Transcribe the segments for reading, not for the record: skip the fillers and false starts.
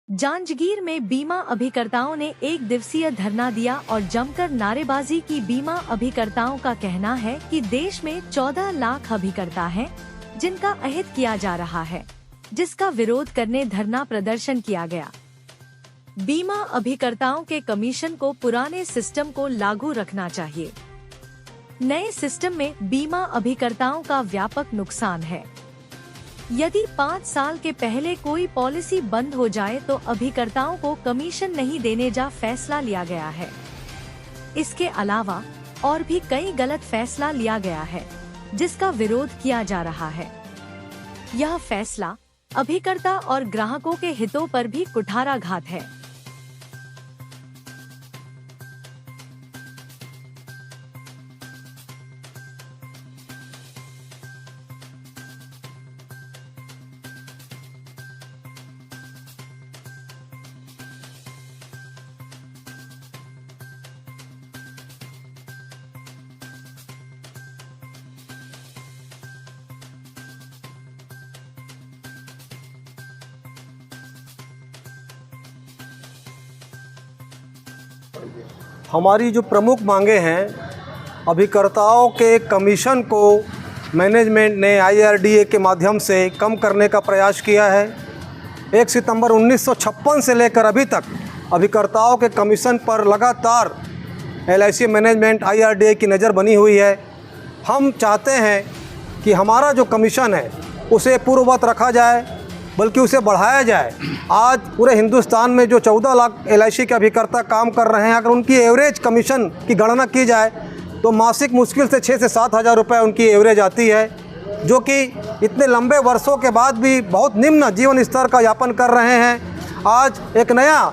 जांजगीर में बीमा अभिकर्ताओं ने एक दिवसीय धरना दिया और जमकर नारेबाजी की। बीमा अभिकर्ताओं का कहना है कि देश में 14 लाख अभिकर्ता हैं, जिनका अहित किया जा रहा है, जिसका विरोध करने धरना प्रदर्शन किया गया। बीमा अभिकर्ताओं के कमीशन को पुराने सिस्टम को लागू रखना चाहिए। नए सिस्टम में बीमा अभिकर्ताओं का व्यापक नुकसान है। यदि 5 साल के पहले कोई पॉलिसी बंद हो जाए तो अभिकर्ताओं को कमीशन नहीं देने का फैसला लिया गया है। इसके अलावा और भी कई गलत फैसला लिया गया है, जिसका विरोध किया जा रहा है। यह फैसला अभिकर्ता और ग्राहकों के हितों पर भी कुठाराघात है। हमारी जो प्रमुख मांगे हैं, अभिकर्ताओं के कमीशन को मैनेजमेंट ने IRDA के माध्यम से कम करने का प्रयास किया है। 1 सितंबर 1956 से लेकर अभी तक अभिकर्ताओं के कमीशन पर लगातार LIC मैनेजमेंट IRDA की नज़र बनी हुई है। हम चाहते हैं कि हमारा जो कमीशन है उसे पूर्ववत रखा जाए, बल्कि उसे बढ़ाया जाए। आज पूरे हिंदुस्तान में जो 14 लाख LIC के अभिकर्ता काम कर रहे हैं, अगर उनकी एवरेज कमीशन की गणना की जाए तो मासिक मुश्किल से 6 से 7 हज़ार रुपये उनकी एवरेज आती है, जो कि इतने लंबे वर्षों के बाद भी बहुत निम्न जीवन स्तर का यापन कर रहे हैं। आज एक नया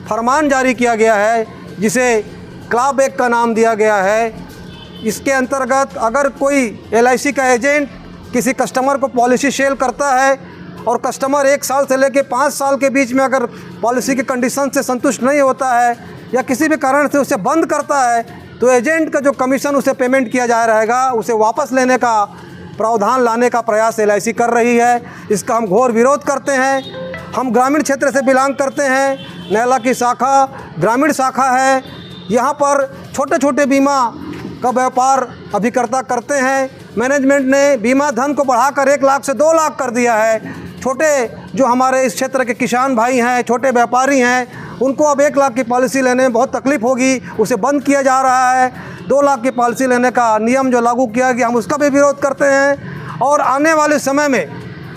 फरमान जारी किया गया है, जिसे क्लाब एक्ट का नाम दिया गया है। इसके अंतर्गत अगर कोई LIC का एजेंट किसी कस्टमर को पॉलिसी सेल करता है और कस्टमर 1 साल से लेकर 5 साल के बीच में अगर पॉलिसी के कंडीशन से संतुष्ट नहीं होता है या किसी भी कारण से उसे बंद करता है, तो एजेंट का जो कमीशन उसे पेमेंट किया जा रहेगा, उसे वापस लेने का प्रावधान लाने का प्रयास LIC कर रही है। इसका हम घोर विरोध करते हैं। हम ग्रामीण क्षेत्र से बिलोंग करते हैं। नैला की शाखा ग्रामीण शाखा है। यहाँ पर छोटे छोटे बीमा का व्यापार अभिकर्ता करते हैं। मैनेजमेंट ने बीमा धन को बढ़ाकर 1 लाख से 2 लाख कर दिया है। छोटे जो हमारे इस क्षेत्र के किसान भाई हैं, छोटे व्यापारी हैं, उनको अब 1 लाख की पॉलिसी लेने में बहुत तकलीफ़ होगी, उसे बंद किया जा रहा है। 2 लाख की पॉलिसी लेने का नियम जो लागू किया गया, हम उसका भी विरोध करते हैं। और आने वाले समय में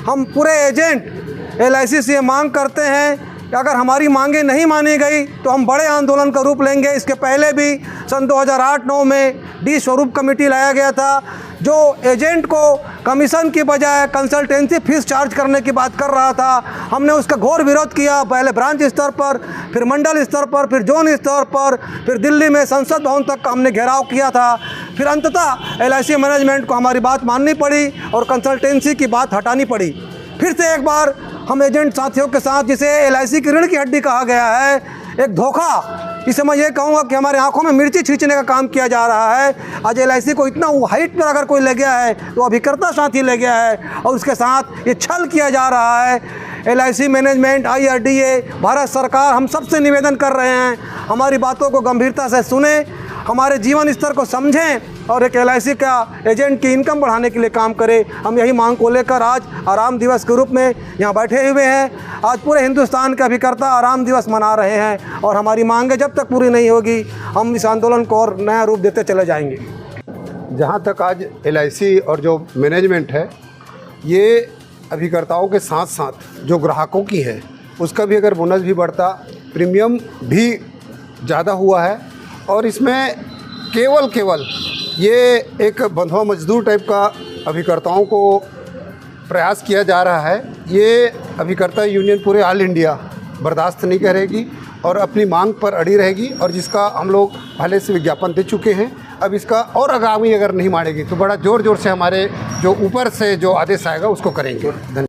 हम पूरे एजेंट LIC से मांग करते हैं कि अगर हमारी मांगें नहीं मानी गई तो हम बड़े आंदोलन का रूप लेंगे। इसके पहले भी सन 2008-9 में डी स्वरूप कमेटी लाया गया था, जो एजेंट को कमीशन की बजाय कंसल्टेंसी फीस चार्ज करने की बात कर रहा था। हमने उसका घोर विरोध किया, पहले ब्रांच स्तर पर, फिर मंडल स्तर पर, फिर जोन स्तर पर, फिर दिल्ली में संसद भवन तक हमने घेराव किया था। फिर अंततः LIC मैनेजमेंट को हमारी बात माननी पड़ी और कंसल्टेंसी की बात हटानी पड़ी। फिर से एक बार हम एजेंट साथियों के साथ, जिसे LIC की ऋण की हड्डी कहा गया है, एक धोखा, इसे मैं ये कहूँगा कि हमारे आंखों में मिर्ची छींचने का काम किया जा रहा है। आज LIC को इतना हाइट पर अगर कोई ले गया है तो अभिकर्ता साथी ले गया है, और उसके साथ ये छल किया जा रहा है। LIC मैनेजमेंट, IRDA, भारत सरकार, हम सबसे निवेदन कर रहे हैं, हमारी बातों को गंभीरता से सुने, हमारे जीवन स्तर को समझें और एक LIC का एजेंट की इनकम बढ़ाने के लिए काम करें। हम यही मांग को लेकर आज आराम दिवस के रूप में यहाँ बैठे हुए हैं। आज पूरे हिंदुस्तान के अभिकर्ता आराम दिवस मना रहे हैं, और हमारी मांगें जब तक पूरी नहीं होगी, हम इस आंदोलन को और नया रूप देते चले जाएंगे। जहाँ तक आज LIC और जो मैनेजमेंट है, ये अभिकर्ताओं के साथ साथ जो ग्राहकों की है, उसका भी अगर बोनस भी बढ़ता, प्रीमियम भी ज़्यादा हुआ है, और इसमें केवल ये एक बंधुआ मजदूर टाइप का अभिकर्ताओं को प्रयास किया जा रहा है। ये अभिकर्ता यूनियन पूरे ऑल इंडिया बर्दाश्त नहीं करेगी और अपनी मांग पर अड़ी रहेगी, और जिसका हम लोग पहले से विज्ञापन दे चुके हैं। अब इसका और आगामी अगर नहीं मानेगी तो बड़ा ज़ोर से हमारे जो ऊपर से जो आदेश आएगा उसको करेंगे। धन्यवाद।